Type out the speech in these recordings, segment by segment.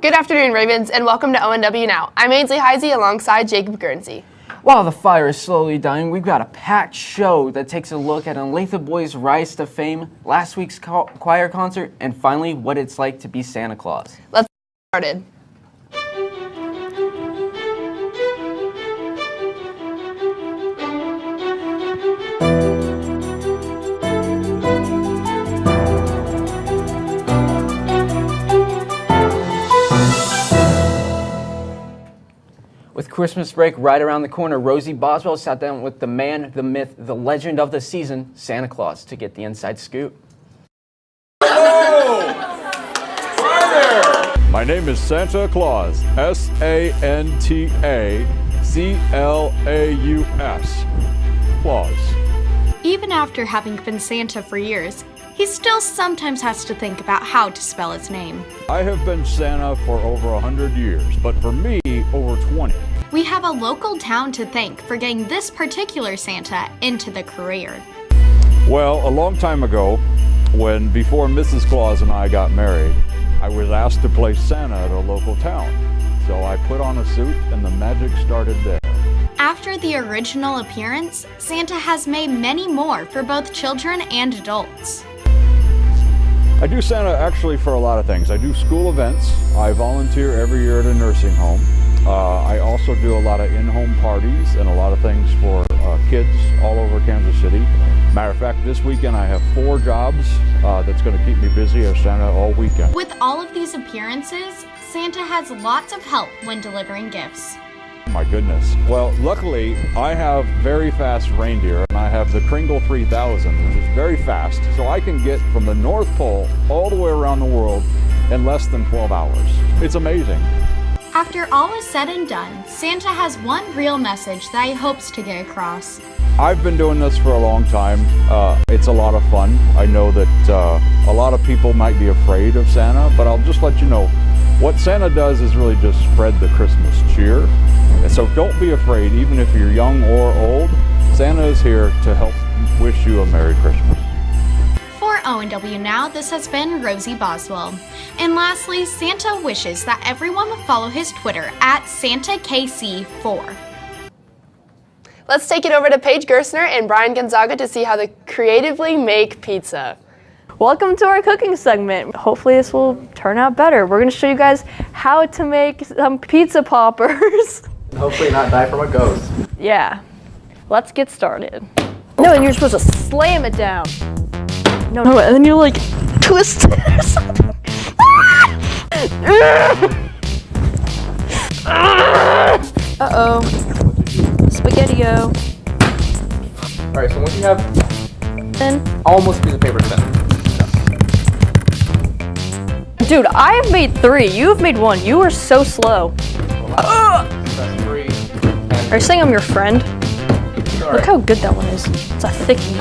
Good afternoon, Ravens, and welcome to ONW Now. I'm Ainsley Heisey alongside Jacob Guernsey. While the fire is slowly dying, we've got a packed show that takes a look at Olathe boys' rise to fame, last week's choir concert, and finally, what it's like to be Santa Claus. Let's get started. With Christmas break right around the corner, Rosie Boswell sat down with the man, the myth, the legend of the season, Santa Claus, to get the inside scoop. Hello! Hi there! My name is Santa Claus, S-A-N-T-A-C-L-A-U-S. Claus. Even after having been Santa for years, he still sometimes has to think about how to spell his name. I have been Santa for over 100 years, but for me, over 20. We have a local town to thank for getting this particular Santa into the career. Well, a long time ago, before Mrs. Claus and I got married, I was asked to play Santa at a local town. So I put on a suit and the magic started there. After the original appearance, Santa has made many more for both children and adults. I do Santa actually for a lot of things. I do school events. I volunteer every year at a nursing home. I also do a lot of in-home parties and a lot of things for kids all over Kansas City. Matter of fact, this weekend I have 4 jobs that's going to keep me busy as Santa all weekend. With all of these appearances, Santa has lots of help when delivering gifts. My goodness. Well, luckily, I have very fast reindeer, and I have the Kringle 3000, which is very fast, so I can get from the North Pole all the way around the world in less than 12 hours. It's amazing. After all is said and done, Santa has one real message that he hopes to get across. I've been doing this for a long time. It's a lot of fun. I know that a lot of people might be afraid of Santa, but I'll just let you know, what Santa does is really just spread the Christmas cheer. And so don't be afraid, even if you're young or old. Santa is here to help wish you a Merry Christmas. For ONW Now, this has been Rosie Boswell. And lastly, Santa wishes that everyone would follow his Twitter at SantaKC4. Let's take it over to Paige Gerstner and Brian Gonzaga to see how they creatively make pizza. Welcome to our cooking segment. Hopefully this will turn out better. We're going to show you guys how to make some pizza poppers. Hopefully not die from a ghost. Yeah. Let's get started. No, and you're supposed to slam it down. No, and then you like twist it or something. Uh-oh. Spaghetti-o. Alright, so once you have Then, almost a piece of paper thin. dude, I have made 3. You have made 1. You are so slow. That's 3. Are you saying I'm your friend? Sorry. Look how good that one is. It's a thickie.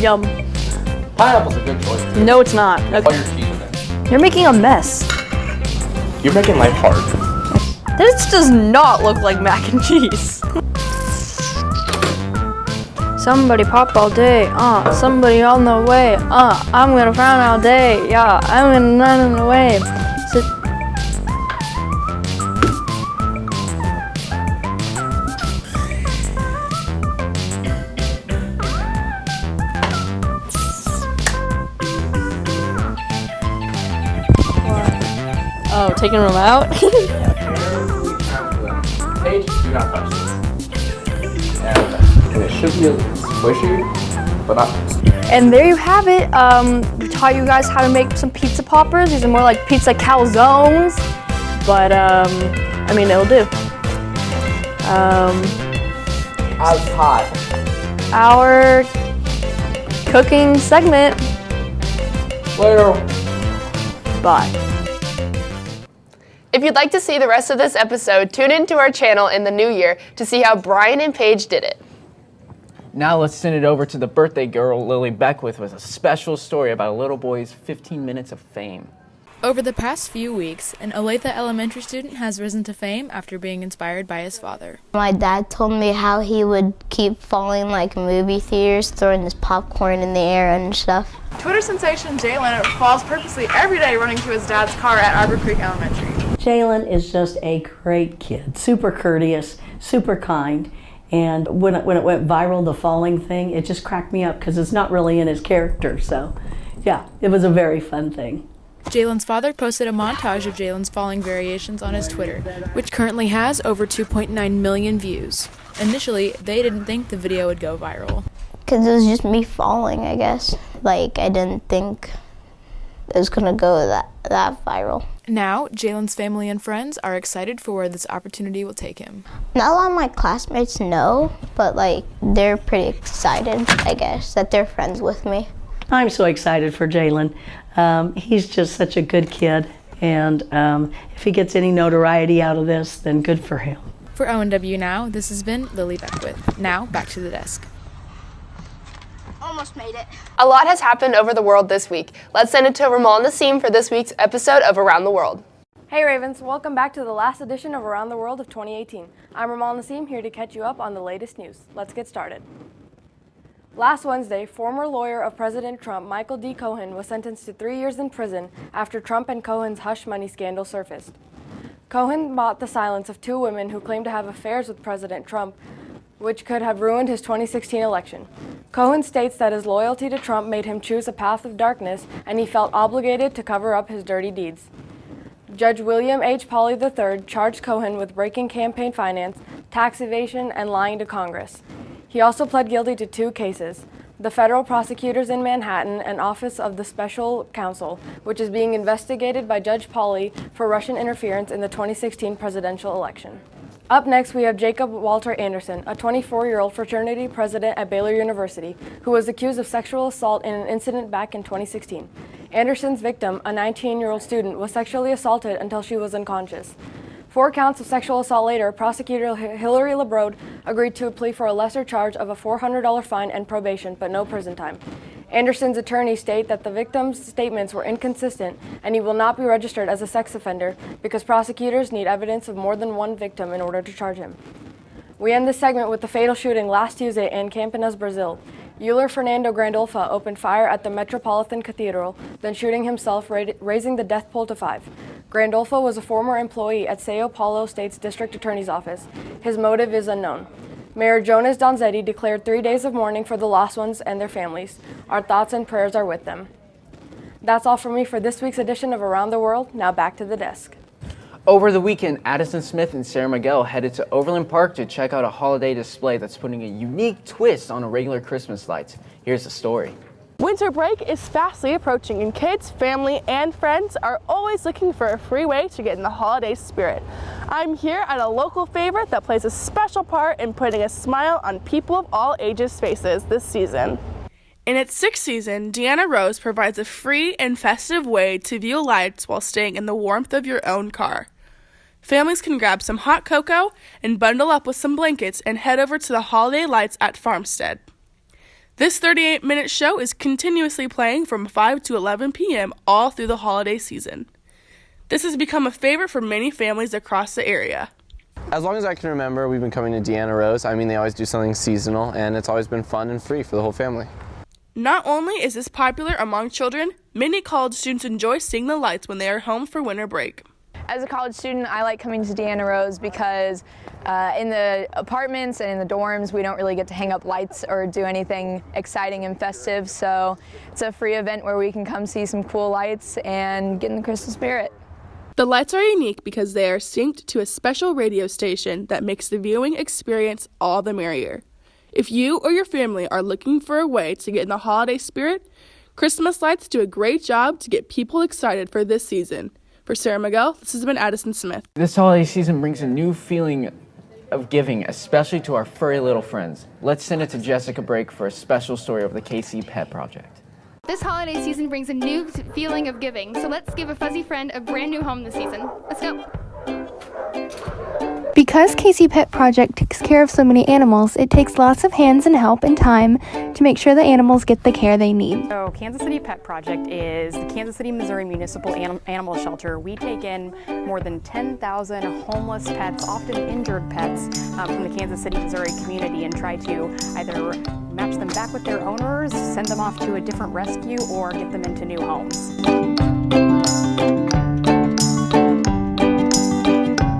Yum. Pineapple's a good choice. Too. No, it's not. All Okay. your cheese in it. You're making a mess. You're making life hard. This does not look like mac and cheese. Somebody pop all day, somebody on the way, I'm gonna frown all day, yeah, I'm gonna run away. Oh, taking them out? Paige, do not touch this. And it should be squishy, but not. And there you have it. We taught you guys how to make some pizza poppers. These are more like pizza calzones, but I mean, it'll do. As hot. Our cooking segment. Later. Bye. If you'd like to see the rest of this episode, tune into our channel in the new year to see how Brian and Paige did it. Now let's send it over to the birthday girl, Lily Beckwith, with a special story about a little boy's 15 minutes of fame. Over the past few weeks, an Olathe elementary student has risen to fame after being inspired by his father. My dad told me how he would keep falling like movie theaters, throwing his popcorn in the air and stuff. Twitter sensation Jalen falls purposely every day running to his dad's car at Arbor Creek Elementary. Jalen is just a great kid, super courteous, super kind. And when it went viral, the falling thing, it just cracked me up because it's not really in his character. So, yeah, it was a very fun thing. Jalen's father posted a montage of Jalen's falling variations on his Twitter, which currently has over 2.9 million views. Initially, they didn't think the video would go viral. Because it was just me falling, I guess. Like, I didn't think it was going to go that viral. Now, Jalen's family and friends are excited for where this opportunity will take him. Not a lot of my classmates know, but like they're pretty excited, I guess, that they're friends with me. I'm so excited for Jalen. He's just such a good kid, and if he gets any notoriety out of this, then good for him. For ONW Now, this has been Lily Beckwith. Now, back to the desk. Almost made it. A lot has happened over the world this week. Let's send it to Ramal Nassim for this week's episode of Around the World. Hey Ravens, welcome back to the last edition of Around the World of 2018. I'm Ramal Nassim, here to catch you up on the latest news. Let's get started. Last Wednesday, former lawyer of President Trump, Michael D. Cohen, was sentenced to 3 years in prison after Trump and Cohen's hush money scandal surfaced. Cohen bought the silence of two women who claimed to have affairs with President Trump, which could have ruined his 2016 election. Cohen states that his loyalty to Trump made him choose a path of darkness, and he felt obligated to cover up his dirty deeds. Judge William H. Pauley III charged Cohen with breaking campaign finance, tax evasion, and lying to Congress. He also pled guilty to 2 cases: the federal prosecutors in Manhattan and Office of the Special Counsel, which is being investigated by Judge Pauley for Russian interference in the 2016 presidential election. Up next, we have Jacob Walter Anderson, a 24-year-old fraternity president at Baylor University, who was accused of sexual assault in an incident back in 2016. Anderson's victim, a 19-year-old student, was sexually assaulted until she was unconscious. 4 counts of sexual assault later, prosecutor Hillary LeBrode agreed to a plea for a lesser charge of a $400 fine and probation, but no prison time. Anderson's attorneys state that the victim's statements were inconsistent and he will not be registered as a sex offender because prosecutors need evidence of more than one victim in order to charge him. We end this segment with the fatal shooting last Tuesday in Campinas, Brazil. Euler Fernando Grandolfa opened fire at the Metropolitan Cathedral, then shooting himself, raising the death toll to 5. Grandolfa was a former employee at Sao Paulo State's District Attorney's Office. His motive is unknown. Mayor Jonas Donzetti declared 3 days of mourning for the lost ones and their families. Our thoughts and prayers are with them. That's all from me for this week's edition of Around the World. Now back to the desk. Over the weekend, Addison Smith and Sarah Miguel headed to Overland Park to check out a holiday display that's putting a unique twist on a regular Christmas lights. Here's the story. Winter break is fastly approaching, and kids, family, and friends are always looking for a free way to get in the holiday spirit. I'm here at a local favorite that plays a special part in putting a smile on people of all ages' faces this season. In its 6th season, Deanna Rose provides a free and festive way to view lights while staying in the warmth of your own car. Families can grab some hot cocoa and bundle up with some blankets and head over to the holiday lights at Farmstead. This 38-minute show is continuously playing from 5 to 11 p.m. all through the holiday season. This has become a favorite for many families across the area. As long as I can remember, we've been coming to Deanna Rose. I mean, they always do something seasonal, and it's always been fun and free for the whole family. Not only is this popular among children, many college students enjoy seeing the lights when they are home for winter break. As a college student, I like coming to Deanna Rose because in the apartments and in the dorms, we don't really get to hang up lights or do anything exciting and festive. So it's a free event where we can come see some cool lights and get in the Christmas spirit. The lights are unique because they are synced to a special radio station that makes the viewing experience all the merrier. If you or your family are looking for a way to get in the holiday spirit, Christmas lights do a great job to get people excited for this season. For Sarah Miguel, this has been Addison Smith. This holiday season brings a new feeling of giving, especially to our furry little friends. Let's send it to Jessica Brake for a special story of the KC Pet Project. This holiday season brings a new feeling of giving, so let's give a fuzzy friend a brand new home this season. Let's go. Because Casey Pet Project takes care of so many animals, it takes lots of hands and help and time to make sure the animals get the care they need. So Kansas City Pet Project is the Kansas City, Missouri Municipal Animal Shelter. We take in more than 10,000 homeless pets, often injured pets, from the Kansas City, Missouri community and try to either match them back with their owners, send them off to a different rescue, or get them into new homes.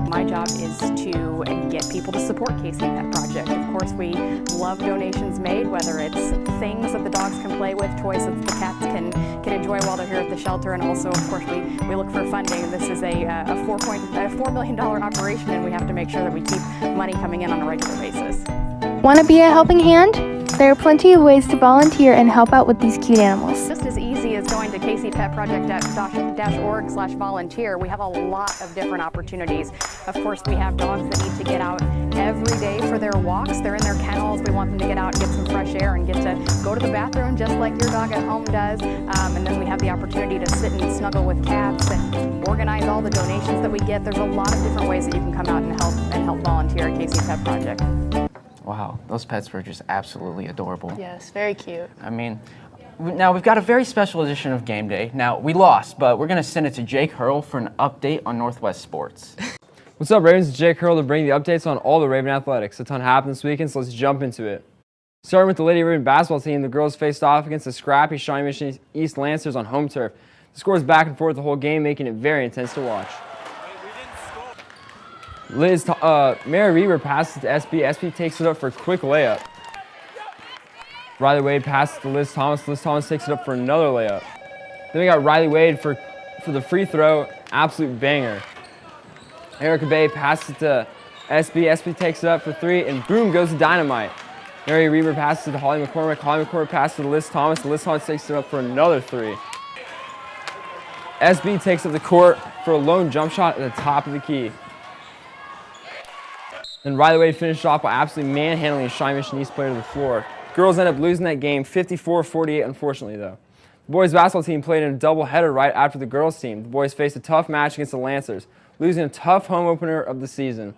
My job is to get people to support Casey Pet Project. Of course, we love donations made, whether it's things that the dogs can play with, toys that the cats can enjoy while they're here at the shelter, and also, of course, we look for funding. This is a $4 million operation, and we have to make sure that we keep money coming in on a regular basis. Want to be a helping hand? There are plenty of ways to volunteer and help out with these cute animals. Just as easy as going to kcpetproject.org/volunteer. We have a lot of different opportunities. Of course, we have dogs that need to get out every day for their walks. They're in their kennels. We want them to get out and get some fresh air and get to go to the bathroom just like your dog at home does. And then we have the opportunity to sit and snuggle with cats and organize all the donations that we get. There's a lot of different ways that you can come out and help volunteer at Casey Pet Project. Wow, those pets were just absolutely adorable. Yes, very cute. I mean, now we've got a very special edition of Game Day. Now, we lost, but we're going to send it to Jake Hurl for an update on Northwest sports. What's up, Ravens? It's Jake Hurl to bring the updates on all the Raven athletics. A ton happened this weekend, so let's jump into it. Starting with the Lady Raven basketball team, the girls faced off against the scrappy Shawnee Mission East Lancers on home turf. The score was back and forth the whole game, making it very intense to watch. Mary Reaver passes to SB. SB takes it up for a quick layup. Riley Wade passes to Liz Thomas. Liz Thomas takes it up for another layup. Then we got Riley Wade for the free throw. Absolute banger. Erica Bay passes to SB. SB takes it up for three, and boom goes the dynamite. Mary Reaver passes to Holly McCormick. Holly McCormick passes to Liz Thomas. Liz Thomas takes it up for another three. SB takes up the court for a lone jump shot at the top of the key. Then Riley Wade finished off by absolutely manhandling a Shawnee Mission East player to the floor. Girls end up losing that game 54-48, unfortunately, though. The boys basketball team played in a doubleheader right after the girls team. The boys faced a tough match against the Lancers, losing a tough home opener of the season.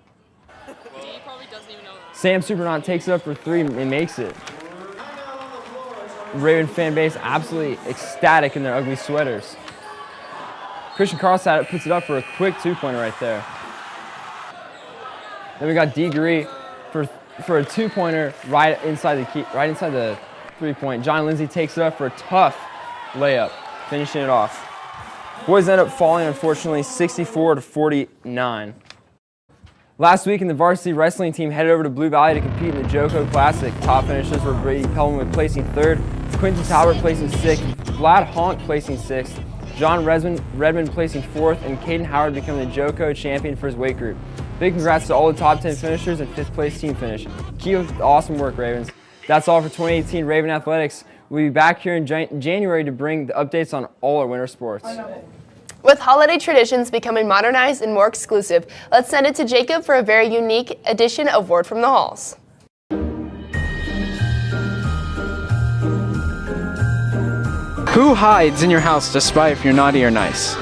Sam Supernaut takes it up for three and makes it. The Raven fan base absolutely ecstatic in their ugly sweaters. Christian Carlstad puts it up for a quick two-pointer right there. Then we got D. Gurry for a two-pointer right inside the three-point. John Lindsay takes it up for a tough layup, finishing it off. Boys end up falling, unfortunately, 64-49. Last week, the varsity wrestling team headed over to Blue Valley to compete in the JoCo Classic. Top finishers were Brady Pellman placing third, Quinton Talbert placing sixth, Vlad Honk placing sixth, John Redmond placing fourth, and Caden Howard becoming the JoCo champion for his weight group. Big congrats to all the top 10 finishers and fifth place team finish. Keep up the awesome work, Ravens. That's all for 2018 Raven Athletics. We'll be back here in January to bring the updates on all our winter sports. With holiday traditions becoming modernized and more exclusive, let's send it to Jacob for a very unique edition of Word from the Halls. Who hides in your house to spy if you're naughty or nice?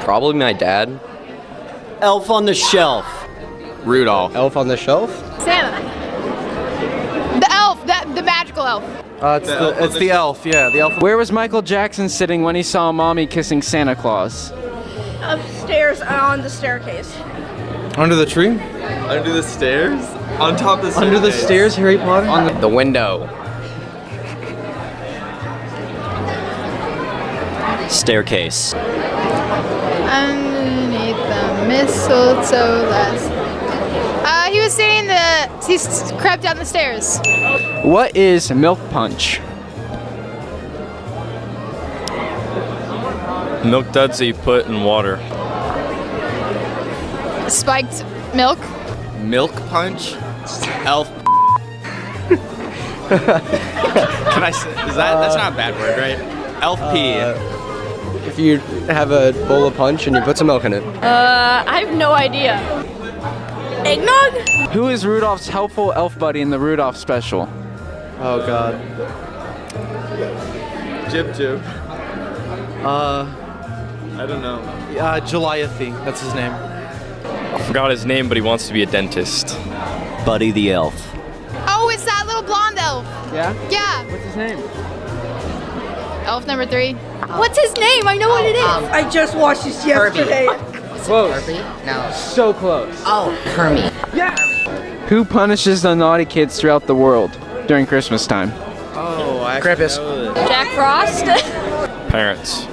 Probably my dad. Elf on the Shelf. Rudolph. Elf on the Shelf? Santa. The elf, the magical elf. It's the elf, yeah. The elf. Where was Michael Jackson sitting when he saw Mommy kissing Santa Claus? Upstairs on the staircase. Under the tree? Under the stairs? On top of the stairs. Under the stairs, Harry Potter? On the window. Staircase. Underneath the mistletoe he was sitting he crept down the stairs. What is milk punch? Milk duds that you put in water. Spiked milk. Milk punch? Elf. Can I say, that's not a bad word, right? Elf pee. If you have a bowl of punch and you put some milk in it. I have no idea. Eggnog? Who is Rudolph's helpful elf buddy in the Rudolph special? Oh God. Jib Jib. I don't know. Olathe, that's his name. I forgot his name, but he wants to be a dentist. Buddy the Elf. Oh, it's that little blonde elf. Yeah? Yeah. What's his name? Elf number 3. What's his name? I know what it is. I just watched this yesterday. Close. No. So close. Oh, Kermit. Yeah. Who punishes the naughty kids throughout the world during Christmas time? Oh, I actually know this. Jack Frost. Parents.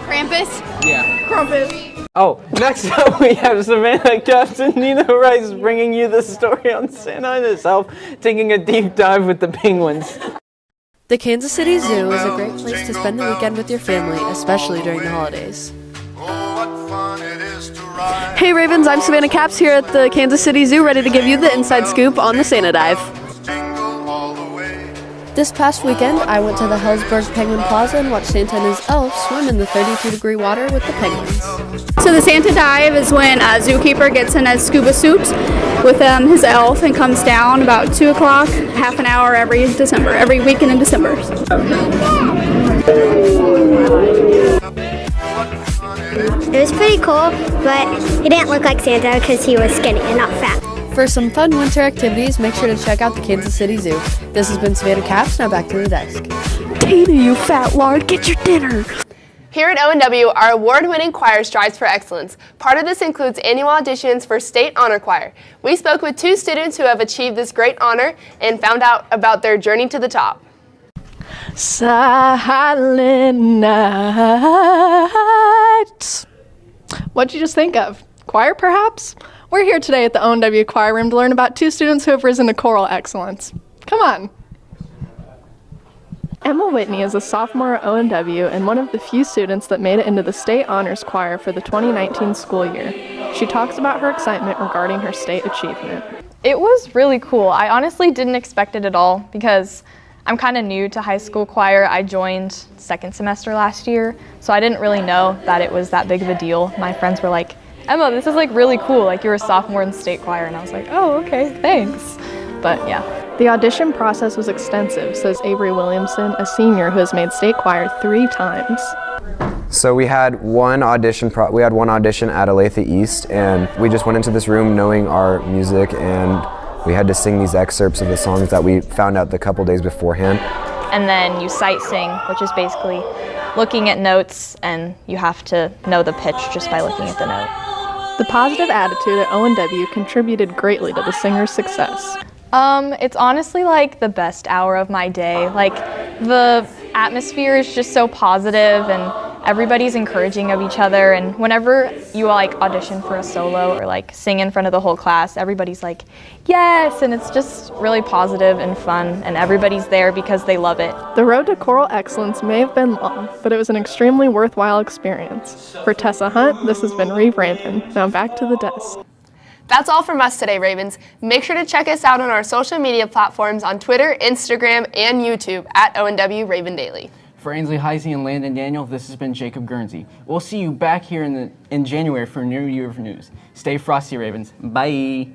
Krampus. Yeah. Krampus. Oh, next up we have Savannah Captain Nina Rice bringing you the story on Santa and his elf taking a deep dive with the penguins. The Kansas City Zoo is a great place to spend the weekend with your family, especially during the holidays. Hey Ravens, I'm Savannah Caps here at the Kansas City Zoo, ready to give you the inside scoop on the Santa Dive. This past weekend, I went to the Hellsberg Penguin Plaza and watched Santa and his elf swim in the 32-degree water with the penguins. So the Santa Dive is when a zookeeper gets in a scuba suit with his elf and comes down about 2 o'clock, half an hour every weekend in December. It was pretty cool, but he didn't look like Santa because he was skinny and not fat. For some fun winter activities, make sure to check out the Kansas City Zoo. This has been Savannah Caps, now back to the desk. Tina, you fat lard, get your dinner. Here at ONW, our award-winning choir strives for excellence. Part of this includes annual auditions for State Honor Choir. We spoke with 2 students who have achieved this great honor and found out about their journey to the top. Silent night. What'd you just think of? Choir, perhaps? We're here today at the ONW Choir Room to learn about 2 students who have risen to choral excellence. Come on. Emma Whitney is a sophomore at ONW and one of the few students that made it into the State Honors Choir for the 2019 school year. She talks about her excitement regarding her state achievement. It was really cool. I honestly didn't expect it at all because I'm kind of new to high school choir. I joined 2nd semester last year, so I didn't really know that it was that big of a deal. My friends were like, Emma, this is like really cool, like you're a sophomore in state choir, and I was like, oh, okay, thanks. But yeah. The audition process was extensive, says Avery Williamson, a senior who has made state choir 3 times. So we had one audition at Olathe East, and we just went into this room knowing our music, and we had to sing these excerpts of the songs that we found out the couple days beforehand. And then you sight sing, which is basically looking at notes, and you have to know the pitch just by looking at the note. The positive attitude at ONW contributed greatly to the singer's success. It's honestly like the best hour of my day. Like the atmosphere is just so positive and everybody's encouraging of each other, and whenever you like audition for a solo or like sing in front of the whole class, everybody's like, yes, and it's just really positive and fun, and everybody's there because they love it. The road to choral excellence may have been long, but it was an extremely worthwhile experience. For Tessa Hunt, this has been Reeve Brandon. Now back to the desk. That's all from us today, Ravens. Make sure to check us out on our social media platforms on Twitter, Instagram, and YouTube at ONW Raven Daily. For Ainsley Heisey and Landon Daniel, this has been Jacob Guernsey. We'll see you back here in January for a new year of news. Stay frosty, Ravens. Bye.